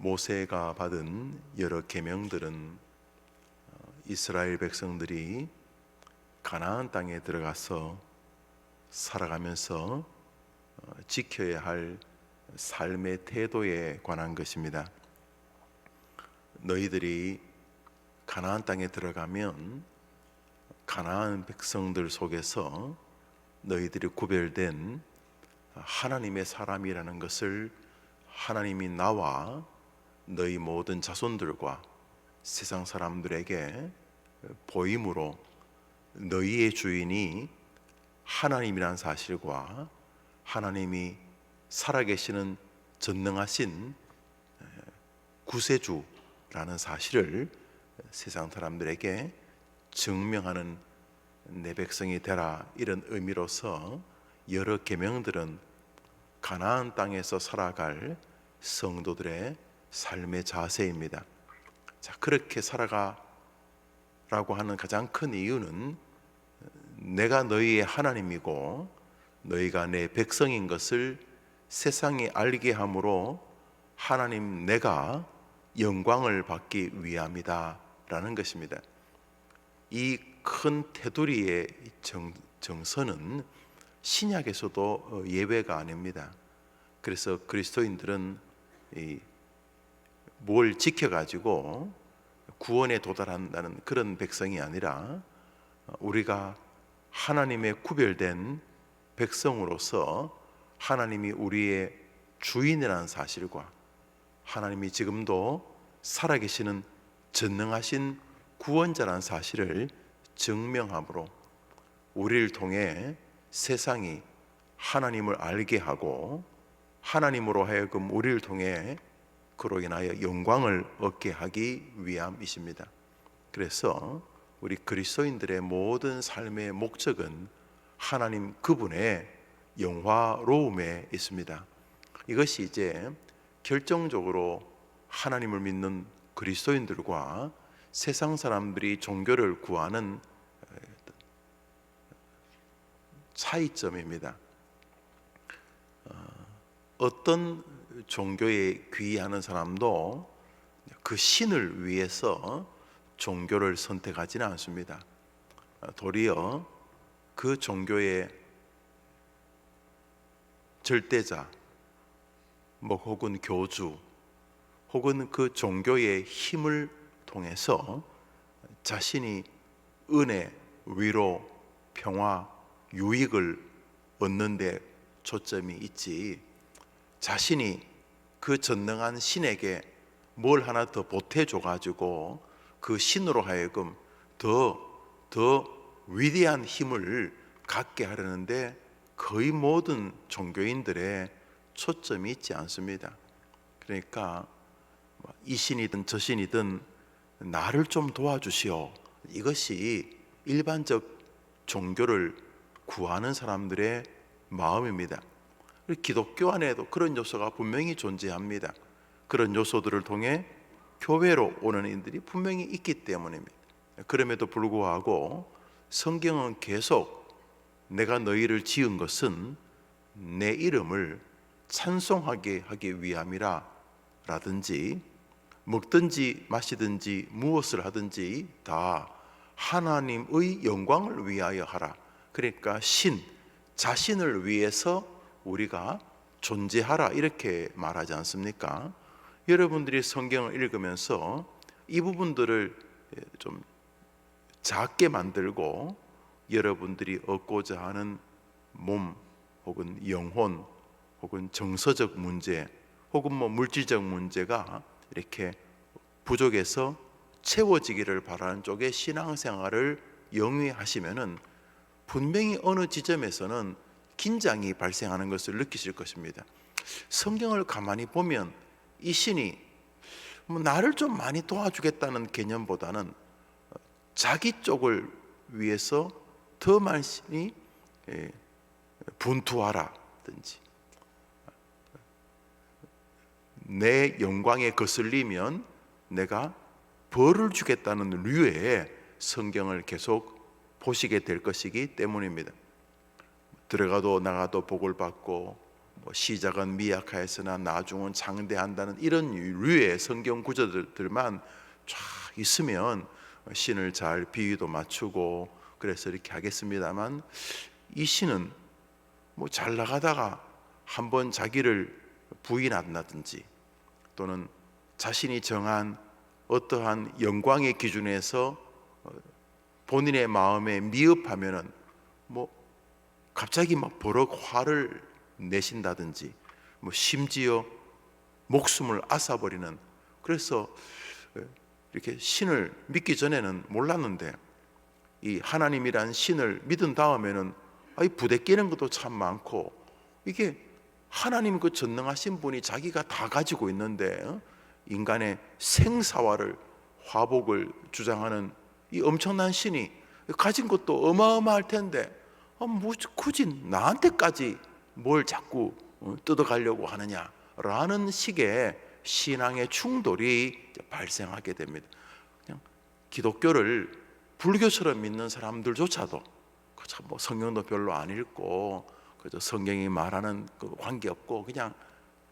모세가 받은 여러 계명들은 이스라엘 백성들이 가나안 땅에 들어가서 살아가면서 지켜야 할 삶의 태도에 관한 것입니다. 너희들이 가나안 땅에 들어가면 가나안 백성들 속에서 너희들이 구별된 하나님의 사람이라는 것을 하나님이 나와 너희 모든 자손들과 세상 사람들에게 보임으로 너희의 주인이 하나님이라는 사실과 하나님이 살아계시는 전능하신 구세주라는 사실을 세상 사람들에게 증명하는 내 백성이 되라, 이런 의미로서 여러 계명들은 가나안 땅에서 살아갈 성도들의 삶의 자세입니다. 자, 그렇게 살아가라고 하는 가장 큰 이유는 내가 너희의 하나님이고 너희가 내 백성인 것을 세상이 알게 함으로 하나님 내가 영광을 받기 위함이다 라는 것입니다. 이 큰 테두리의 정서는 신약에서도 예외가 아닙니다. 그래서 그리스도인들은 뭘 지켜가지고 구원에 도달한다는 그런 백성이 아니라 우리가 하나님의 구별된 백성으로서 하나님이 우리의 주인이라는 사실과 하나님이 지금도 살아계시는 전능하신 구원자라는 사실을 증명함으로 우리를 통해 세상이 하나님을 알게 하고 하나님으로 하여금 우리를 통해 그로 인하여 영광을 얻게 하기 위함이십니다. 그래서 우리 그리스도인들의 모든 삶의 목적은 하나님 그분의 영화로움에 있습니다. 이것이 이제 결정적으로 하나님을 믿는 그리스도인들과 세상 사람들이 종교를 구하는 차이점입니다. 어떤 종교에 귀의하는 사람도 그 신을 위해서 종교를 선택하지는 않습니다. 도리어 그 종교의 절대자, 혹은 교주, 혹은 그 종교의 힘을 통해서 자신이 은혜, 위로, 평화, 유익을 얻는 데 초점이 있지, 자신이 그 전능한 신에게 뭘 하나 더 보태줘 가지고 그 신으로 하여금 더 위대한 힘을 갖게 하려는데 거의 모든 종교인들의 초점이 있지 않습니다. 그러니까 이 신이든 저 신이든 나를 좀 도와주시오, 이것이 일반적 종교를 구하는 사람들의 마음입니다. 기독교 안에도 그런 요소가 분명히 존재합니다. 그런 요소들을 통해 교회로 오는 이들이 분명히 있기 때문입니다. 그럼에도 불구하고 성경은 계속 내가 너희를 지은 것은 내 이름을 찬송하게 하기 위함이라 라든지, 먹든지 마시든지 무엇을 하든지 다 하나님의 영광을 위하여 하라. 그러니까 자신을 위해서 우리가 존재하라, 이렇게 말하지 않습니까? 여러분들이 성경을 읽으면서 이 부분들을 좀 작게 만들고 여러분들이 얻고자 하는 몸 혹은 영혼 혹은 정서적 문제 혹은 물질적 문제가 이렇게 부족해서 채워지기를 바라는 쪽의 신앙생활을 영위하시면은 분명히 어느 지점에서는 긴장이 발생하는 것을 느끼실 것입니다. 성경을 가만히 보면 이 신이 나를 좀 많이 도와주겠다는 개념보다는 자기 쪽을 위해서 더 많이 분투하라든지, 내 영광에 거슬리면 내가 벌을 주겠다는 류의 성경을 계속 보시게 될 것이기 때문입니다. 들어가도 나가도 복을 받고 뭐 시작은 미약하였으나 나중은 장대한다는 이런 류의 성경 구절들만 쫙 있으면 신을 잘 비유도 맞추고 그래서 이렇게 하겠습니다만, 이 신은 뭐 잘 나가다가 한번 자기를 부인한다든지 또는 자신이 정한 어떠한 영광의 기준에서 본인의 마음에 미흡하면은 뭐 갑자기 막 버럭 화를 내신다든지 뭐 심지어 목숨을 앗아버리는, 그래서 이렇게 신을 믿기 전에는 몰랐는데 이 하나님이란 신을 믿은 다음에는 이 부대끼는 것도 참 많고, 이게 하나님 그 전능하신 분이 자기가 다 가지고 있는데 인간의 생사화를 화복을 주장하는 이 엄청난 신이 가진 것도 어마어마할 텐데 뭐 굳이 나한테까지 뭘 자꾸 뜯어가려고 하느냐라는 식의 신앙의 충돌이 발생하게 됩니다. 그냥 기독교를 불교처럼 믿는 사람들조차도 뭐 성경도 별로 안 읽고 그저 성경이 말하는 그 관계없고 그냥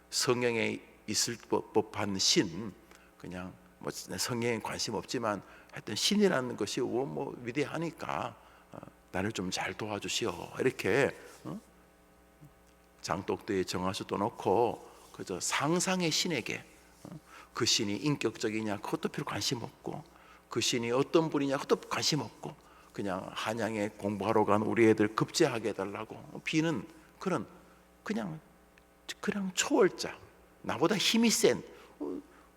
성경에 있을 법한 신, 그냥 뭐 성경에 관심 없지만 하여튼 신이라는 것이 뭐 위대하니까 나를 좀 잘 도와주시오, 이렇게 장독대에 정화수도 놓고 그저 상상의 신에게 그 신이 인격적이냐 그것도 별로 관심 없고, 그 신이 어떤 분이냐 그것도 관심 없고, 그냥 한양에 공부하러 간 우리 애들 급제하게 해달라고 비는 그런 그냥 초월자, 나보다 힘이 센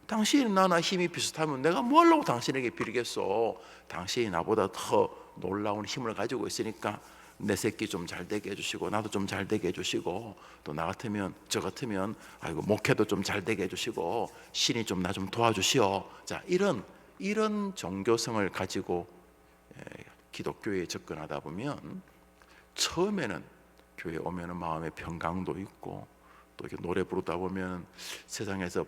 당신이 나나 힘이 비슷하면 내가 뭐 하려고 당신에게 빌겠어. 당신이 나보다 더 놀라운 힘을 가지고 있으니까 내 새끼 좀 잘 되게 해주시고 나도 좀 잘 되게 해주시고 또 나 같으면 저 같으면 아이고 목회도 좀 잘 되게 해주시고 신이 좀 나 좀 도와주시오. 자, 이런 종교성을 가지고 기독교에 접근하다 보면 처음에는 교회 오면은 마음에 평강도 있고 또 이렇게 노래 부르다 보면 세상에서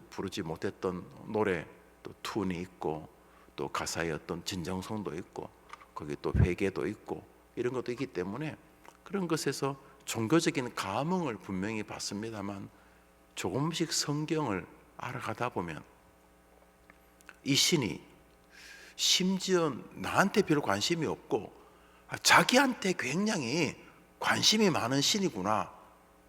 부르지 못했던 노래 또 툰이 있고 또 가사의 어떤 진정성도 있고 거기 또 회개도 있고 이런 것도 있기 때문에 그런 것에서 종교적인 감흥을 분명히 받습니다만, 조금씩 성경을 알아가다 보면 이 신이 심지어 나한테 별 관심이 없고 자기한테 굉장히 관심이 많은 신이구나,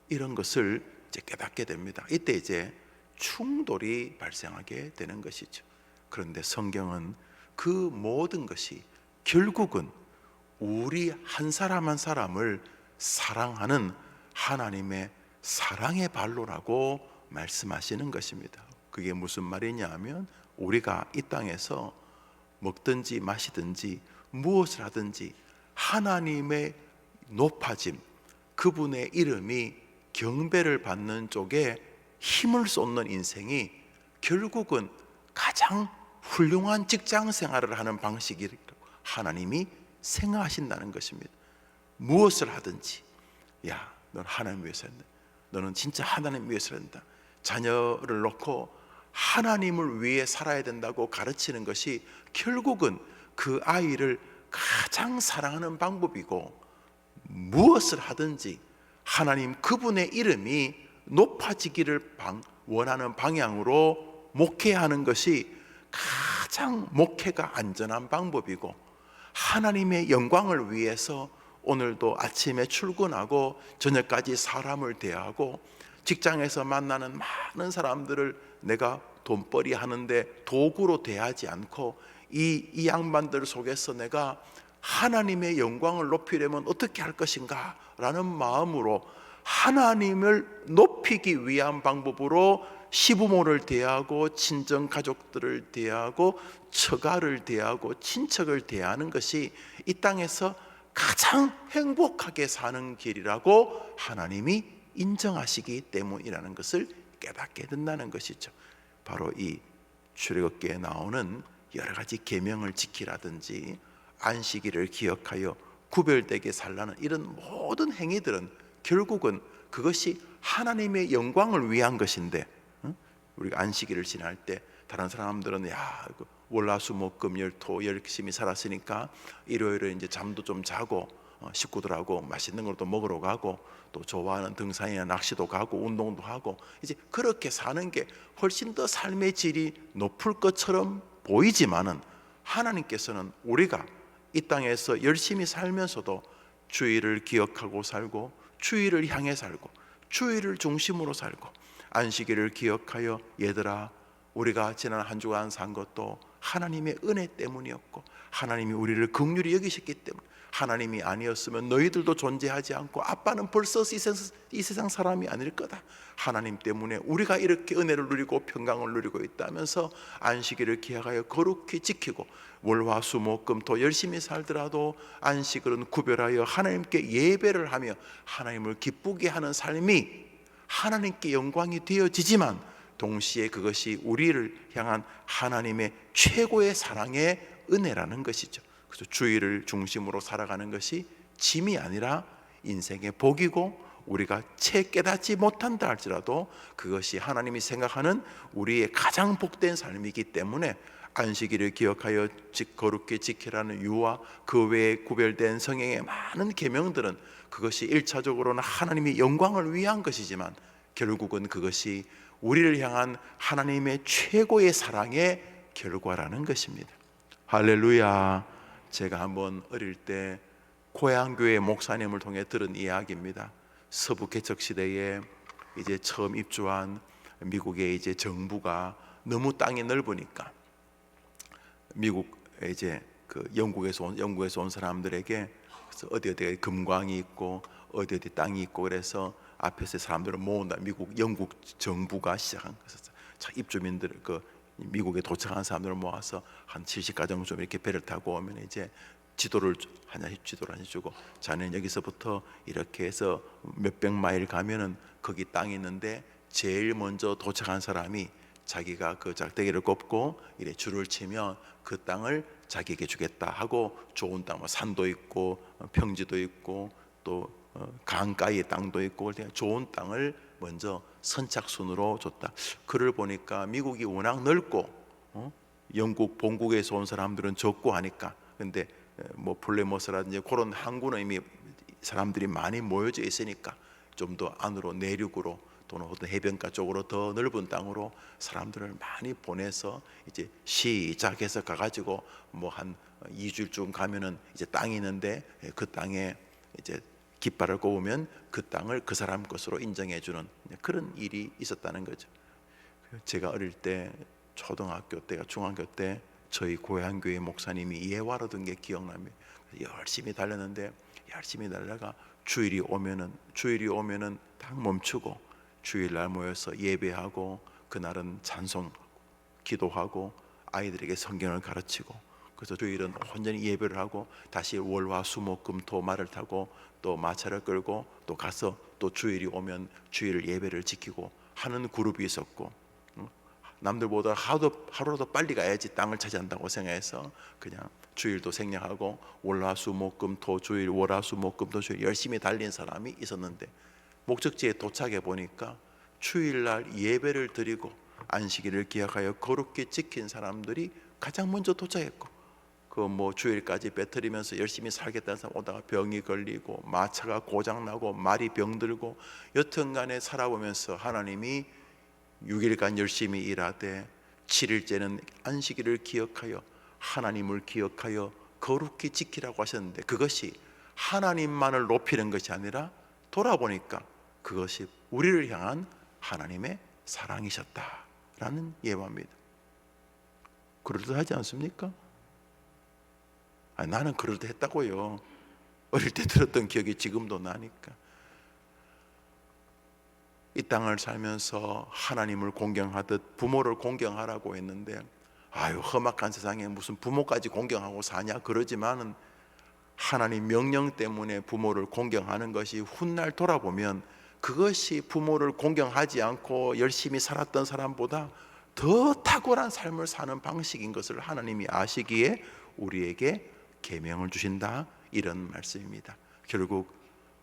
이런 것을 이제 깨닫게 됩니다. 이때 이제 충돌이 발생하게 되는 것이죠. 그런데 성경은 그 모든 것이 결국은 우리 한 사람 한 사람을 사랑하는 하나님의 사랑의 발로라고 말씀하시는 것입니다. 그게 무슨 말이냐 하면 우리가 이 땅에서 먹든지 마시든지 무엇을 하든지 하나님의 높아짐, 그분의 이름이 경배를 받는 쪽에 힘을 쏟는 인생이 결국은 가장 훌륭한 직장 생활을 하는 방식이라고 하나님이 생각하신다는 것입니다. 무엇을 하든지 야, 넌 하나님 위해서 한다. 너는 진짜 하나님 위해서 한다. 자녀를 놓고 하나님을 위해 살아야 된다고 가르치는 것이 결국은 그 아이를 가장 사랑하는 방법이고, 무엇을 하든지 하나님 그분의 이름이 높아지기를 원하는 방향으로 목회하는 것이 가장 목회가 안전한 방법이고, 하나님의 영광을 위해서 오늘도 아침에 출근하고 저녁까지 사람을 대하고 직장에서 만나는 많은 사람들을 내가 돈벌이 하는데 도구로 대하지 않고 이 양반들 속에서 내가 하나님의 영광을 높이려면 어떻게 할 것인가 라는 마음으로 하나님을 높이기 위한 방법으로 시부모를 대하고 친정 가족들을 대하고 처가를 대하고 친척을 대하는 것이 이 땅에서 가장 행복하게 사는 길이라고 하나님이 인정하시기 때문이라는 것을 깨닫게 된다는 것이죠. 바로 이 출애굽기에 나오는 여러 가지 계명을 지키라든지 안식일을 기억하여 구별되게 살라는 이런 모든 행위들은 결국은 그것이 하나님의 영광을 위한 것인데, 우리가 안식일을 지날 때 다른 사람들은 월화수목금열토 열심히 살았으니까 일요일에 이제 잠도 좀 자고 식구들하고 맛있는 것도 먹으러 가고 또 좋아하는 등산이나 낚시도 가고 운동도 하고 이제 그렇게 사는 게 훨씬 더 삶의 질이 높을 것처럼 보이지만은 하나님께서는 우리가 이 땅에서 열심히 살면서도 주의를 기억하고 살고 주의를 향해 살고 주의를 중심으로 살고 안식일을 기억하여 얘들아 우리가 지난 한 주간 산 것도 하나님의 은혜 때문이었고 하나님이 우리를 긍휼히 여기셨기 때문에 하나님이 아니었으면 너희들도 존재하지 않고 아빠는 벌써 이 세상 사람이 아닐 거다. 하나님 때문에 우리가 이렇게 은혜를 누리고 평강을 누리고 있다면서 안식일을 기억하여 거룩히 지키고 월화수목금토 열심히 살더라도 안식일은 구별하여 하나님께 예배를 하며 하나님을 기쁘게 하는 삶이 하나님께 영광이 되어지지만 동시에 그것이 우리를 향한 하나님의 최고의 사랑의 은혜라는 것이죠. 그래서 주의를 중심으로 살아가는 것이 짐이 아니라 인생의 복이고 우리가 채 깨닫지 못한다 할지라도 그것이 하나님이 생각하는 우리의 가장 복된 삶이기 때문에 안식일을 기억하여 거룩히 지키라는 유와 그 외에 구별된 성경의 많은 계명들은 그것이 1차적으로는 하나님의 영광을 위한 것이지만 결국은 그것이 우리를 향한 하나님의 최고의 사랑의 결과라는 것입니다. 할렐루야. 제가 한번 어릴 때 고향교회 목사님을 통해 들은 이야기입니다. 서부 개척 시대에 이제 처음 입주한 미국의 이제 정부가 너무 땅이 넓으니까 미국 이제 그 영국에서 온 사람들에게 어디 금광이 있고 어디 땅이 있고 그래서 앞에서 사람들을 모은다. 영국 정부가 시작한 것이었어요. 입주민들 미국에 도착한 사람들을 모아서 한 70가정 좀 이렇게 배를 타고 오면 이제 지도를 하나씩 주고 자네는 여기서부터 이렇게 해서 몇백 마일 가면은 거기 땅이 있는데 제일 먼저 도착한 사람이 자기가 그 작대기를 꼽고 이래 줄을 치면 그 땅을 자기에게 주겠다 하고 좋은 땅, 산도 있고 평지도 있고 또 강가의 땅도 있고 좋은 땅을 먼저 선착순으로 줬다. 그를 보니까 미국이 워낙 넓고 영국 본국에서 온 사람들은 적고 하니까 근데 뭐 플레모스라든지 그런 항구는 이미 사람들이 많이 모여져 있으니까 좀 더 안으로 내륙으로 또는 어떤 해변가 쪽으로 더 넓은 땅으로 사람들을 많이 보내서 이제 시작해서 가가지고 뭐 한 2주일쯤 가면은 이제 땅이 있는데 그 땅에 이제 깃발을 꼽으면 그 땅을 그 사람 것으로 인정해 주는 그런 일이 있었다는 거죠. 제가 어릴 때 초등학교 때가 중학교 때 저희 고향교회 목사님이 예화로 든 게 기억납니다. 열심히 달렸는데 열심히 달려가 주일이 오면은 딱 멈추고 주일날 모여서 예배하고 그날은 찬송 기도하고 아이들에게 성경을 가르치고 그래서 주일은 온전히 예배를 하고 다시 월화수목금토 말을 타고 또 마차를 끌고 또 가서 또 주일이 오면 주일 예배를 지키고 하는 그룹이 있었고 남들보다 하루라도 빨리 가야지 땅을 차지한다고 생각해서 그냥 주일도 생략하고 월화수목금토 주일 월화수목금토 주일 열심히 달린 사람이 있었는데 목적지에 도착해 보니까 주일날 예배를 드리고 안식일을 기억하여 거룩히 지킨 사람들이 가장 먼저 도착했고 그 뭐 주일까지 배틀이면서 열심히 살겠다는 사람 오다가 병이 걸리고 마차가 고장나고 말이 병들고 여튼간에 살아보면서 하나님이 6일간 열심히 일하되 7일째는 안식일을 기억하여 하나님을 기억하여 거룩히 지키라고 하셨는데 그것이 하나님만을 높이는 것이 아니라 돌아보니까 그것이 우리를 향한 하나님의 사랑이셨다라는 예화입니다. 그럴듯하지 않습니까? 아니, 나는 그럴듯했다고요. 어릴 때 들었던 기억이 지금도 나니까. 이 땅을 살면서 하나님을 공경하듯 부모를 공경하라고 했는데 아유 험악한 세상에 무슨 부모까지 공경하고 사냐 그러지만은 하나님 명령 때문에 부모를 공경하는 것이 훗날 돌아보면 그것이 부모를 공경하지 않고 열심히 살았던 사람보다 더 탁월한 삶을 사는 방식인 것을 하나님이 아시기에 우리에게 계명을 주신다 이런 말씀입니다. 결국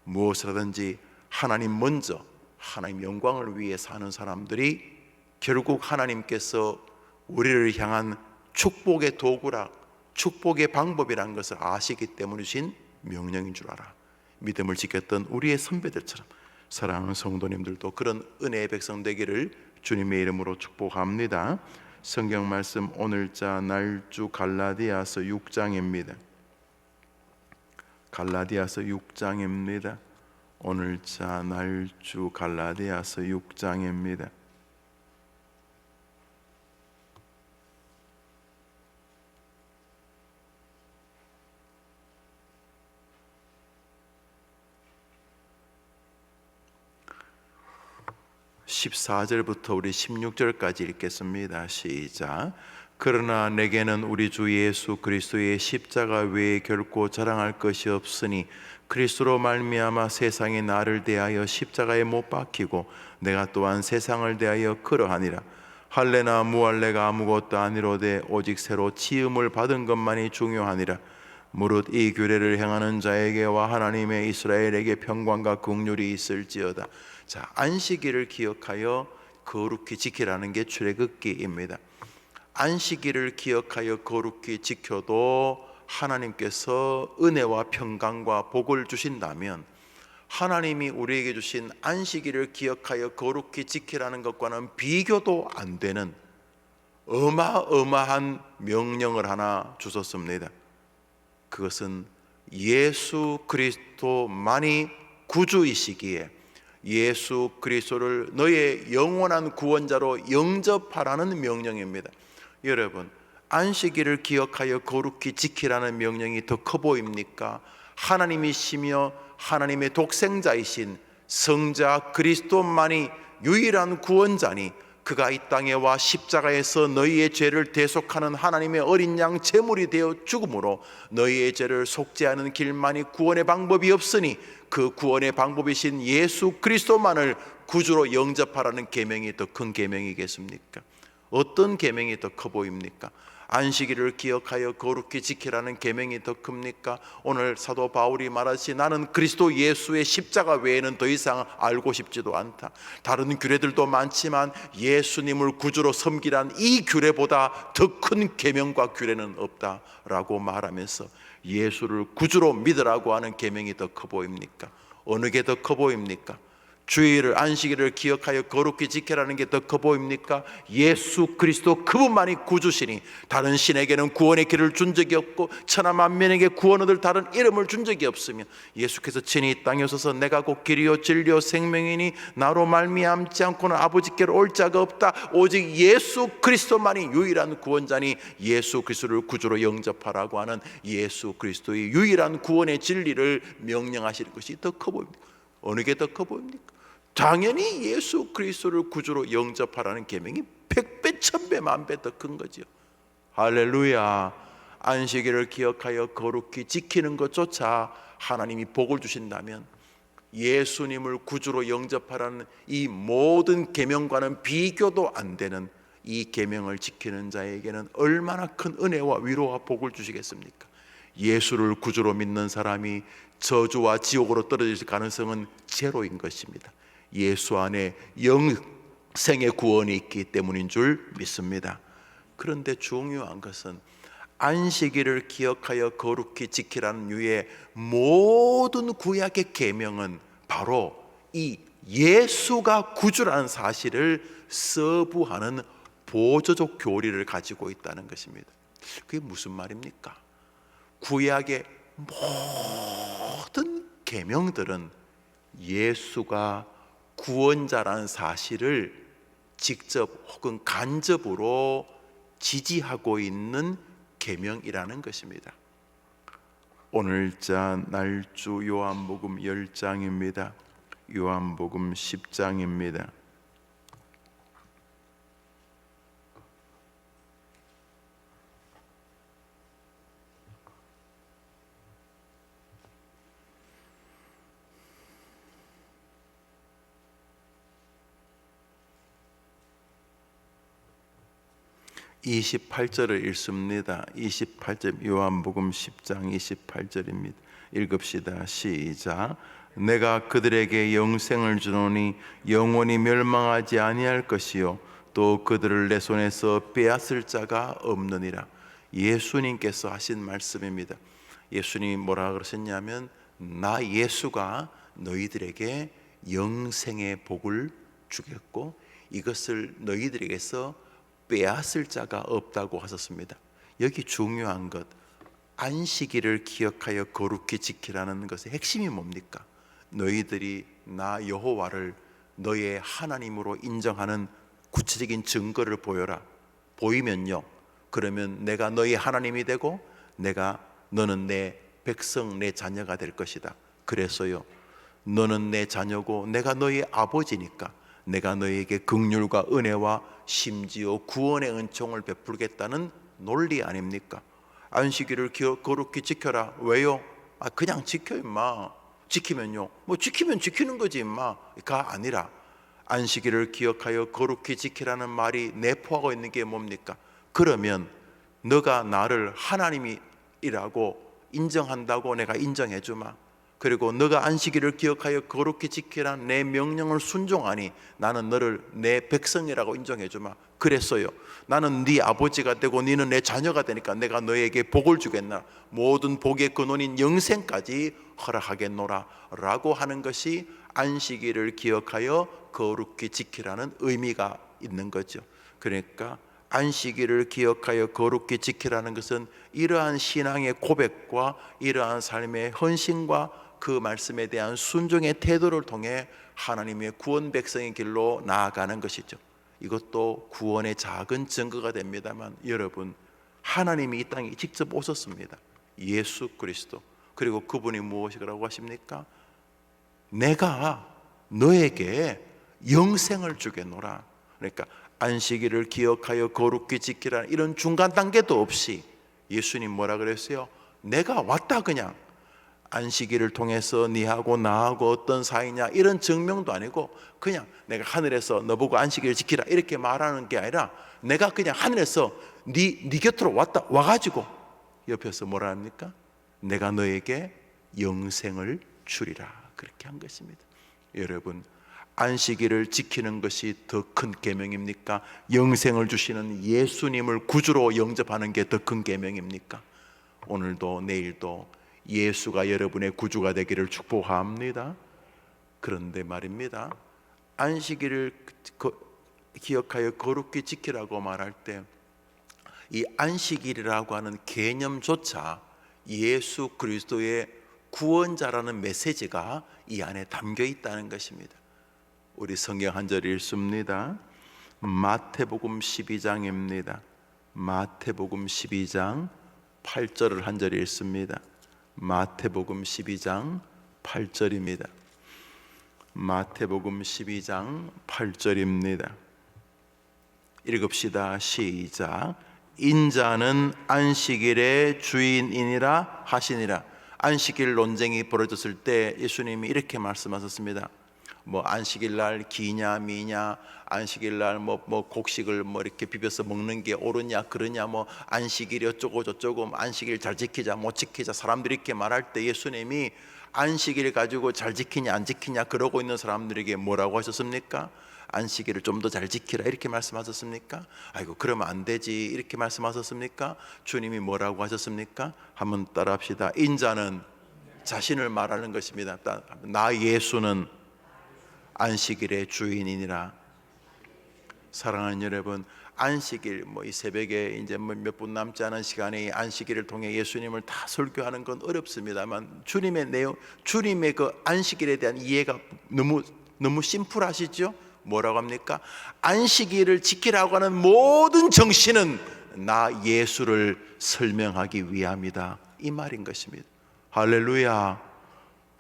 무엇을 하든지 하나님 먼저 하나님 영광을 위해 사는 사람들이 결국 하나님께서 우리를 향한 축복의 도구라 축복의 방법이라는 것을 아시기 때문에 주신 명령인 줄 알아. 믿음을 지켰던 우리의 선배들처럼 사랑하는 성도님들도 그런 은혜의 백성 되기를 주님의 이름으로 축복합니다. 성경 말씀 오늘자 날주 갈라디아서 6장입니다. 갈라디아서 6장입니다. 오늘자 날주 갈라디아서 6장입니다. (14절부터) 우리 (16절까지) 읽겠습니다. 시작. 그러나 내게는 우리 주 예수 그리스도의 십자가 외에 결코 자랑할 것이 없으니 그리스도로 말미암아 세상이 나를 대하여 십자가에 못 박히고 내가 또한 세상을 대하여 그러하니라. 할례나 무할례가 아무것도 아니로되 오직 새로 지음을 받은 것만이 중요하니라. 무릇 이 규례를 행하는 자에게와 하나님의 이스라엘에게 평강과 긍휼이 있을지어다. 자, 안식일을 기억하여 거룩히 지키라는 게 출애굽기입니다. 안식일을 기억하여 거룩히 지켜도 하나님께서 은혜와 평강과 복을 주신다면, 하나님이 우리에게 주신 안식일을 기억하여 거룩히 지키라는 것과는 비교도 안 되는 어마어마한 명령을 하나 주셨습니다. 그것은 예수 그리스도만이 구주이시기에 예수 그리스도를 너의 영원한 구원자로 영접하라는 명령입니다. 여러분, 안식일을 기억하여 거룩히 지키라는 명령이 더 커 보입니까? 하나님이시며 하나님의 독생자이신 성자 그리스도만이 유일한 구원자니 그가 이 땅에 와 십자가에서 너희의 죄를 대속하는 하나님의 어린 양 제물이 되어 죽음으로 너희의 죄를 속죄하는 길만이 구원의 방법이 없으니 그 구원의 방법이신 예수 그리스도만을 구주로 영접하라는 계명이 더 큰 계명이겠습니까? 어떤 계명이 더 커 보입니까? 안식일을 기억하여 거룩히 지키라는 계명이 더 큽니까? 오늘 사도 바울이 말하듯이 나는 그리스도 예수의 십자가 외에는 더 이상 알고 싶지도 않다. 다른 규례들도 많지만 예수님을 구주로 섬기란 이 규례보다 더 큰 계명과 규례는 없다라고 말하면서 예수를 구주로 믿으라고 하는 계명이 더 커 보입니까? 어느 게 더 커 보입니까? 주일을, 안식일을 기억하여 거룩히 지켜라는 게 더 커 보입니까? 예수 그리스도 그분만이 구주시니 다른 신에게는 구원의 길을 준 적이 없고 천하 만민에게 구원 얻을 다른 이름을 준 적이 없으며 예수께서 친히 이 땅에 오셔서 내가 곧 길이요 진리요 생명이니 나로 말미암지 않고는 아버지께로 올 자가 없다. 오직 예수 그리스도만이 유일한 구원자니 예수 그리스도를 구주로 영접하라고 하는 예수 그리스도의 유일한 구원의 진리를 명령하시는 것이 더 커 보입니다. 어느 게 더 커 보입니까? 당연히 예수 그리스도를 구주로 영접하라는 계명이 100배, 1000배, 만배 더 큰 거죠. 할렐루야. 안식일을 기억하여 거룩히 지키는 것조차 하나님이 복을 주신다면 예수님을 구주로 영접하라는 이 모든 계명과는 비교도 안 되는 이 계명을 지키는 자에게는 얼마나 큰 은혜와 위로와 복을 주시겠습니까? 예수를 구주로 믿는 사람이 저주와 지옥으로 떨어질 가능성은 제로인 것입니다. 예수 안에 영생의 구원이 있기 때문인 줄 믿습니다. 그런데 중요한 것은 안식일을 기억하여 거룩히 지키라는 유의 모든 구약의 계명은 바로 이 예수가 구주라는 사실을 서부하는 보조적 교리를 가지고 있다는 것입니다. 그게 무슨 말입니까? 구약의 모든 계명들은 예수가 구원자라는 사실을 직접 혹은 간접으로 지지하고 있는 계명이라는 것입니다. 오늘자 날주 요한복음 10장입니다. 요한복음 10장입니다. 28절을 읽습니다. 28절 요한복음 10장 28절입니다. 읽읍시다. 시작. 내가 그들에게 영생을 주노니 영원히 멸망하지 아니할 것이요 또 그들을 내 손에서 빼앗을 자가 없느니라. 예수님께서 하신 말씀입니다. 예수님이 뭐라 그러셨냐면 나 예수가 너희들에게 영생의 복을 주겠고 이것을 너희들에게서 빼앗을 자가 없다고 하셨습니다. 여기 중요한 것, 안식일을 기억하여 거룩히 지키라는 것의 핵심이 뭡니까? 너희들이 나 여호와를 너의 하나님으로 인정하는 구체적인 증거를 보여라. 보이면요, 그러면 내가 너의 하나님이 되고 너는 내 백성, 내 자녀가 될 것이다. 그래서요, 너는 내 자녀고 내가 너의 아버지니까 내가 너에게 긍휼과 은혜와 심지어 구원의 은총을 베풀겠다는 논리 아닙니까? 안식일을 거룩히 지켜라. 왜요? 그냥 지켜 임마. 지키면요, 뭐 지키면 지키는 거지 임마가 아니라 안식일을 기억하여 거룩히 지키라는 말이 내포하고 있는 게 뭡니까? 그러면 너가 나를 하나님이라고 인정한다고 내가 인정해 주마. 그리고 너가 안식일을 기억하여 거룩히 지키라는 내 명령을 순종하니 나는 너를 내 백성이라고 인정해 주마. 그랬어요. 나는 네 아버지가 되고 너는 내 자녀가 되니까 내가 너에게 복을 주겠나. 모든 복의 근원인 영생까지 허락하겠노라 라고 하는 것이 안식일을 기억하여 거룩히 지키라는 의미가 있는 거죠. 그러니까 안식일을 기억하여 거룩히 지키라는 것은 이러한 신앙의 고백과 이러한 삶의 헌신과 그 말씀에 대한 순종의 태도를 통해 하나님의 구원 백성의 길로 나아가는 것이죠. 이것도 구원의 작은 증거가 됩니다만 여러분, 하나님이 이 땅에 직접 오셨습니다. 예수 그리스도. 그리고 그분이 무엇이라고 하십니까? 내가 너에게 영생을 주겠노라. 그러니까 안식일을 기억하여 거룩히 지키라 이런 중간 단계도 없이 예수님 뭐라 그랬어요? 내가 왔다. 그냥 안식일을 통해서 네하고 나하고 어떤 사이냐 이런 증명도 아니고 그냥 내가 하늘에서 너보고 안식일을 지키라 이렇게 말하는 게 아니라 내가 그냥 하늘에서 네 곁으로 와가지고 옆에서 뭐라 합니까? 내가 너에게 영생을 주리라 그렇게 한 것입니다. 여러분, 안식일을 지키는 것이 더 큰 계명입니까? 영생을 주시는 예수님을 구주로 영접하는 게 더 큰 계명입니까? 오늘도 내일도 예수가 여러분의 구주가 되기를 축복합니다. 그런데 말입니다, 안식일을 기억하여 거룩히 지키라고 말할 때 이 안식일이라고 하는 개념조차 예수 그리스도의 구원자라는 메시지가 이 안에 담겨 있다는 것입니다. 우리 성경 한 절 읽습니다. 마태복음 12장입니다. 마태복음 12장 8절을 한 절 읽습니다. 마태복음 12장 8절입니다. 마태복음 12장 8절입니다. 읽읍시다. 시작. 인자는 안식일의 주인이니라 하시니라. 안식일 논쟁이 벌어졌을 때 예수님이 이렇게 말씀하셨습니다. 뭐 안식일 날 기냐 미냐, 안식일 날 뭐 곡식을 뭐 이렇게 비벼서 먹는 게 옳으냐 그러냐, 뭐 안식일이 어쩌고 저쩌고, 안식일 잘 지키자 못 지키자, 사람들이 이렇게 말할 때 예수님이 안식일 가지고 잘 지키냐 안 지키냐 그러고 있는 사람들에게 뭐라고 하셨습니까? 안식일을 좀 더 잘 지키라 이렇게 말씀하셨습니까? 아이고 그러면 안 되지 이렇게 말씀하셨습니까? 주님이 뭐라고 하셨습니까? 한번 따라합시다. 인자는 자신을 말하는 것입니다. 나 예수는 안식일의 주인이니라. 사랑하는 여러분, 안식일 이 새벽에 이제 몇 분 남지 않은 시간에 이 안식일을 통해 예수님을 다 설교하는 건 어렵습니다만 주님의 내용, 주님의 그 안식일에 대한 이해가 너무 심플하시죠? 뭐라고 합니까? 안식일을 지키라고 하는 모든 정신은 나 예수를 설명하기 위함이다 이 말인 것입니다. 할렐루야.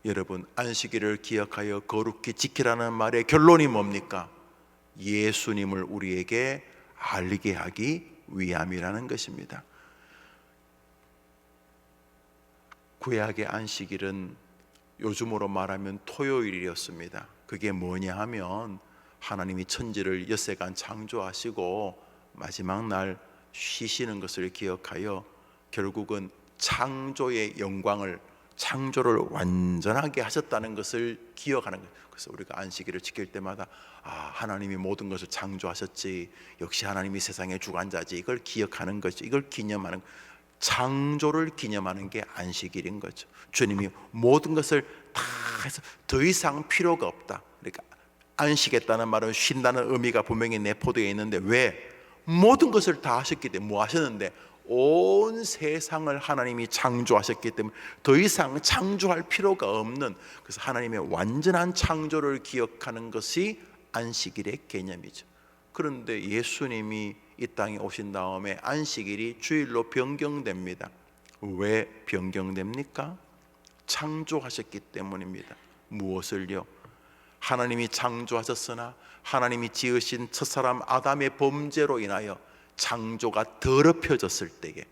여러분, 안식일을 기억하여 거룩히 지키라는 말의 결론이 뭡니까? 예수님을 우리에게 알리게 하기 위함이라는 것입니다. 구약의 안식일은 요즘으로 말하면 토요일이었습니다. 그게 뭐냐 하면 하나님이 천지를 엿새간 창조하시고 마지막 날 쉬시는 것을 기억하여 결국은 창조의 영광을, 창조를 완전하게 하셨다는 것을 기억하는 거예요. 그래서 우리가 안식일을 지킬 때마다 하나님이 모든 것을 창조하셨지, 역시 하나님이 세상의 주관자지, 이걸 기억하는 것이, 이걸 기념하는. 창조를 기념하는 게 안식일인 거죠. 주님이 모든 것을 다 해서 더 이상 필요가 없다. 그러니까 안식했다는 말은 쉰다는 의미가 분명히 내포되어 있는데, 왜? 모든 것을 다 하셨기 때문에. 뭐 하셨는데? 온 세상을 하나님이 창조하셨기 때문에 더 이상 창조할 필요가 없는, 그래서 하나님의 완전한 창조를 기억하는 것이 안식일의 개념이죠. 그런데 예수님이 이 땅에 오신 다음에 안식일이 주일로 변경됩니다. 왜 변경됩니까? 창조하셨기 때문입니다. 무엇을요? 하나님이 창조하셨으나 하나님이 지으신 첫사람 아담의 범죄로 인하여 창조가 더럽혀졌을 때에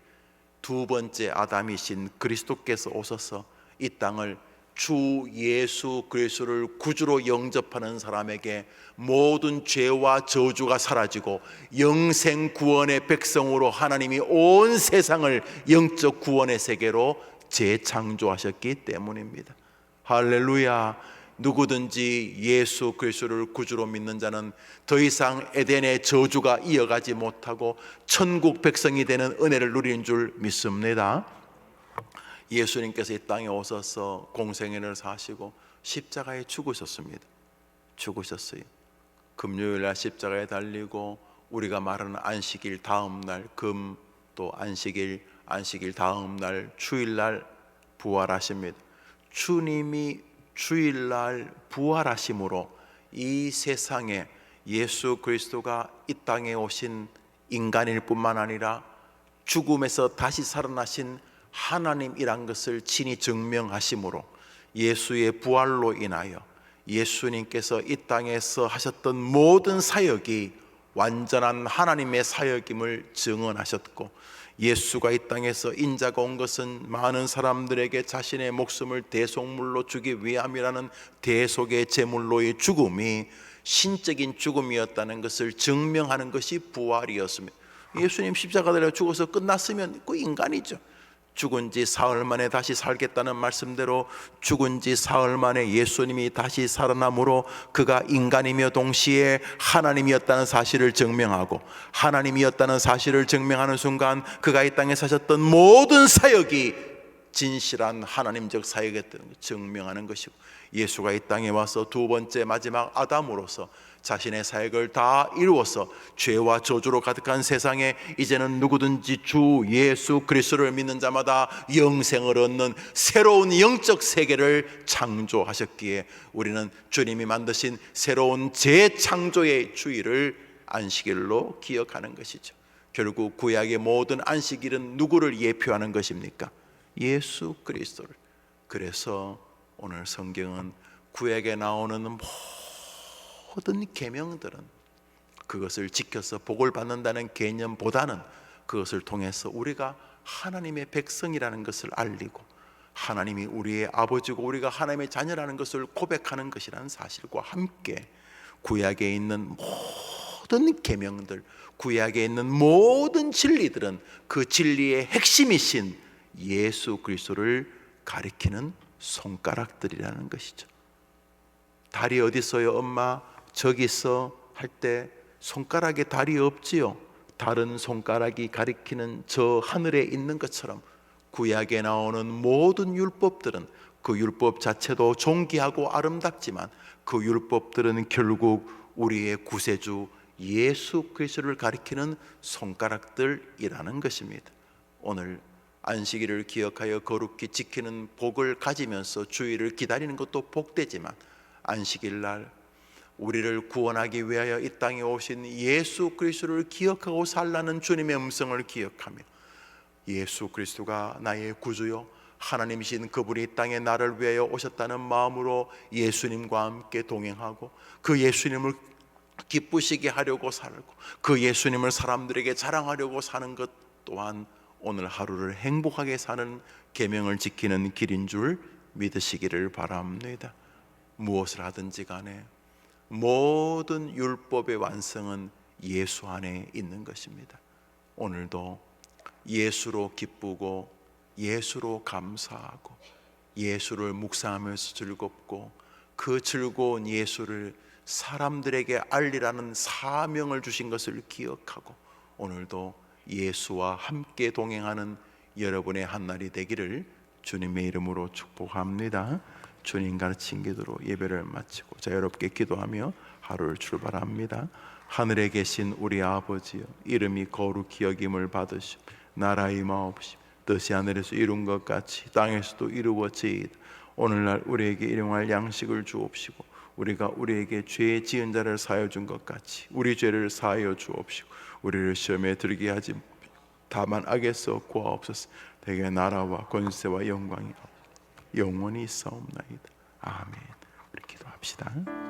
두 번째 아담이신 그리스도께서 오셔서 이 땅을 주 예수 그리스도를 구주로 영접하는 사람에게 모든 죄와 저주가 사라지고 영생 구원의 백성으로 하나님이 온 세상을 영적 구원의 세계로 재창조하셨기 때문입니다. 할렐루야. 누구든지 예수 그리스도를 구주로 믿는 자는 더 이상 에덴의 저주가 이어가지 못하고 천국 백성이 되는 은혜를 누리는 줄 믿습니다. 예수님께서 이 땅에 오셔서 공생애를 사시고 십자가에 죽으셨습니다. 죽으셨어요. 금요일 날 십자가에 달리고 우리가 말하는 안식일 다음 날 금, 또 안식일 다음 날 주일날 부활하십니다. 주님이 주일날 부활하심으로 이 세상에 예수 그리스도가 이 땅에 오신 인간일 뿐만 아니라 죽음에서 다시 살아나신 하나님이란 것을 친히 증명하심으로 예수의 부활로 인하여 예수님께서 이 땅에서 하셨던 모든 사역이 완전한 하나님의 사역임을 증언하셨고, 예수가 이 땅에서 인자가 온 것은 많은 사람들에게 자신의 목숨을 대속물로 주기 위함이라는 대속의 제물로의 죽음이 신적인 죽음이었다는 것을 증명하는 것이 부활이었습니다. 예수님 십자가 달려 죽어서 끝났으면 그 인간이죠. 죽은 지 사흘 만에 다시 살겠다는 말씀대로 죽은 지 사흘 만에 예수님이 다시 살아남으로 그가 인간이며 동시에 하나님이었다는 사실을 증명하고, 하나님이었다는 사실을 증명하는 순간 그가 이 땅에 사셨던 모든 사역이 진실한 하나님적 사역이었다는 것을 증명하는 것이고, 예수가 이 땅에 와서 두 번째 마지막 아담으로서 자신의 사역을 다 이루어서 죄와 저주로 가득한 세상에 이제는 누구든지 주 예수 그리스도를 믿는 자마다 영생을 얻는 새로운 영적 세계를 창조하셨기에 우리는 주님이 만드신 새로운 재창조의 주일을 안식일로 기억하는 것이죠. 결국 구약의 모든 안식일은 누구를 예표하는 것입니까? 예수 그리스도를. 그래서 오늘 성경은 구약에 나오는 모든 계명들은 그것을 지켜서 복을 받는다는 개념보다는 그것을 통해서 우리가 하나님의 백성이라는 것을 알리고 하나님이 우리의 아버지고 우리가 하나님의 자녀라는 것을 고백하는 것이라는 사실과 함께 구약에 있는 모든 계명들, 구약에 있는 모든 진리들은 그 진리의 핵심이신 예수 그리스도를 가리키는 손가락들이라는 것이죠. 달이 어디 있어요 엄마? 저기 있어 할 때 손가락에 달이 없지요. 다른 손가락이 가리키는 저 하늘에 있는 것처럼 구약에 나오는 모든 율법들은 그 율법 자체도 존귀하고 아름답지만 그 율법들은 결국 우리의 구세주 예수 그리스도를 가리키는 손가락들이라는 것입니다. 오늘 안식일을 기억하여 거룩히 지키는 복을 가지면서 주일을 기다리는 것도 복되지만, 안식일 날 우리를 구원하기 위하여 이 땅에 오신 예수 그리스도를 기억하고 살라는 주님의 음성을 기억하며 예수 그리스도가 나의 구주요 하나님이신 그분이 이 땅에 나를 위하여 오셨다는 마음으로 예수님과 함께 동행하고 그 예수님을 기쁘시게 하려고 살고 그 예수님을 사람들에게 자랑하려고 사는 것 또한 오늘 하루를 행복하게 사는 계명을 지키는 길인 줄 믿으시기를 바랍니다. 무엇을 하든지 간에 모든 율법의 완성은 예수 안에 있는 것입니다. 오늘도 예수로 기쁘고 예수로 감사하고 예수를 묵상하면서 즐겁고 그 즐거운 예수를 사람들에게 알리라는 사명을 주신 것을 기억하고 오늘도 예수와 함께 동행하는 여러분의 한날이 되기를 주님의 이름으로 축복합니다. 주님 가르친 기도로 예배를 마치고 자, 여러분께 기도하며 하루를 출발합니다. 하늘에 계신 우리 아버지여, 이름이 거룩히 여김을 받으시오. 나라의 마옵시오. 뜻이 하늘에서 이룬 것 같이 땅에서도 이루어지이다. 오늘날 우리에게 일용할 양식을 주옵시고, 우리가 우리에게 죄 지은 자를 사하여 준 것 같이 우리 죄를 사하여 주옵시고, 우리를 시험에 들게 하지 다만 악에서 구하옵소서. 대개 나라와 권세와 영광이 영원히 있사옵나이다. 아멘. 우리 기도합시다.